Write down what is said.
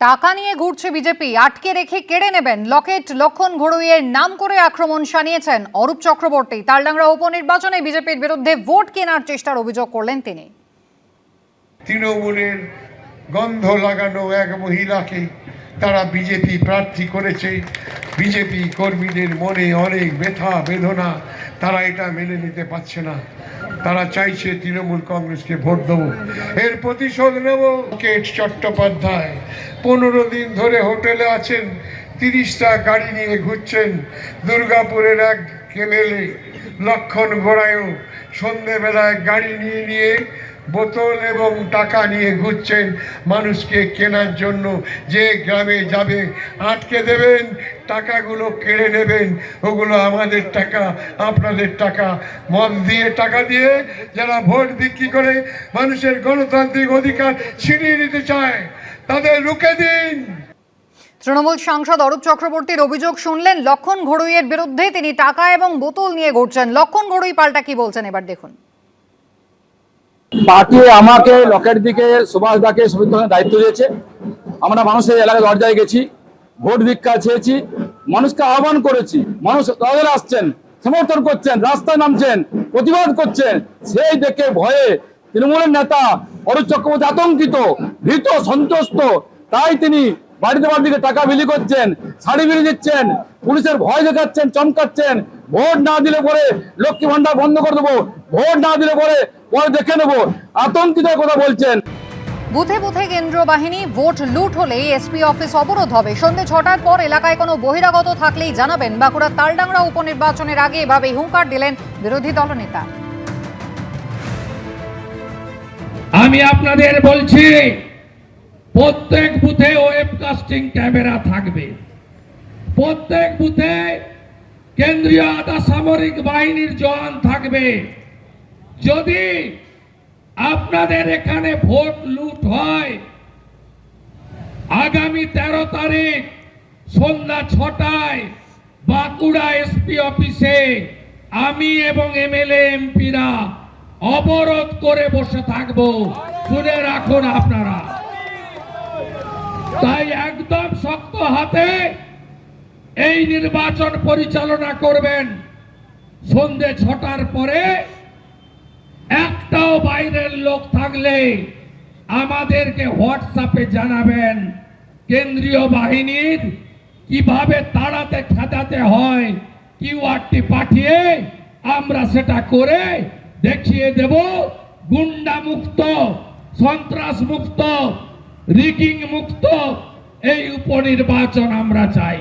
টাকা নিয়ে ঘুরছে বিজেপি, আটকে রেখে কেড়ে নেবেন লকেট। লক্ষণ ঘড়ুইয়ের নাম করে আক্রমণ শানিয়েছেন অরূপ চক্রবর্তী। তালডাংরা উপনির্বাচনে বিজেপির বিরুদ্ধে ভোট কেনার চেষ্টার অভিযোগ করলেন তিনি। তৃণমূলের গন্ধ লাগানো এক মহিলাকে তারা বিজেপি প্রার্থী করেছে। বিজেপি কর্মীদের মনে অনেক ব্যথা বেদনা, তারা এটা মেনে নিতে পারছে না। তারা চাইছে তৃণমূল কংগ্রেসকে ভোট দেবো, এর প্রতিশোধ নেব। লকেট চট্টোপাধ্যায় 15 দিন ধরে হোটেলে আছেন, 30টা গাড়ি নিয়ে ঘুরছেন। দুর্গাপুরের এক এমএলএ লক্ষণ ঘড়াইও সন্ধেবেলায় গাড়ি নিয়ে বোতল এবং টাকা নিয়ে ঘুরছেন মানুষকে কেনার জন্য। যে গ্রামে যাবে আটকে দেবেন, টাকাগুলো কেড়ে নেবেন। ওগুলো আমাদের টাকা, আপনাদের টাকা। মদ দিয়ে টাকা দিয়ে যারা ভোট বিক্রি করে মানুষের গণতান্ত্রিক অধিকার ছিনিয়ে নিতে চায়, তাদের রুখে দিন। তৃণমূল সাংসদ অরূপ চক্রবর্তীর অভিযোগ শুনলেন। লক্ষণ ঘড়ুইয়ের বিরুদ্ধে তিনি টাকা এবং বোতল নিয়ে ঘুরছেন। লক্ষণ ঘড়ুই পাল্টা কি বলছেন এবার দেখুন। পার্টি আমাকে লকেট দিকে সুভাষ দাকে সমিতির দায়িত্ব দিয়েছে। আমরা মানুষের এলাকায় দরজায় গেছি, ভোট ভিক্ষা চেয়েছি, মানুষকে আহ্বান করেছি। মানুষ দলে আসছেন, সমর্থন করছেন, রাস্তায় নামছেন, প্রতিবাদ করছেন। সেই দেখে ভয়ে তৃণমূলের নেতা অরূপ চক্রবর্তী আতঙ্কিত, ভীত, সন্ত্রস্ত। তাই তিনি বাড়িতে বাড়িতে টাকা বিলি করছেন, শাড়ি বিলি দিচ্ছেন, পুলিশের ভয় দেখাচ্ছেন, চমকাচ্ছেন। ভোট না দিলে পরে লক্ষ্মী ভান্ডার বন্ধ করে দেবো, ভোট না দিলে পরে দেখে নেবো, আতঙ্কিত কথা বলছেন। বুথে বুথে কেন্দ্রীয় বাহিনী, ভোট লুট হলে এসপি অফিস অবরোধ হবে। সন্ধ্যে 6টার পর এলাকায় কোনো বহিরাগত থাকলেই জানাবেন। বাঁকুড়ার তালডাংরা উপনির্বাচনের আগে এভাবে হুঙ্কার দিলেন বিরোধী দলনেতা। আমি আপনাদের বলছি, প্রত্যেক বুথে ওয়েবকাস্টিং ক্যামেরা থাকবে। প্রত্যেক বুথে কেন্দ্রীয় আধা সামরিক বাহিনীর জওয়ান থাকবে। যদি আপনাদের এখানে ভোট লুট হয়, আগামী 13 তারিখ সন্ধ্যা 6টায় বাঁকুড়া এসপি অফিসে আমি এবং এমএলএ এমপিরা অবরোধ করে বসে থাকব। শুনে রাখুন আপনারা। তাই একদম শক্ত হাতে এই নির্বাচন পরিচালনা করবেন। সন্ধ্যে 6টার পরে একটাও বাইরের লোক থাকলে আমাদেরকে হোয়াটসঅ্যাপে জানাবেন। কেন্দ্রীয় বাহিনীর কিভাবে তাড়াতে ঠেকাতে হয় কিউআরটি পাঠিয়ে আমরা সেটা করে দেখিয়ে দেব। গুন্ডা মুক্ত, সন্ত্রাস মুক্ত, রিগিং মুক্ত এই উপনির্বাচন আমরা চাই।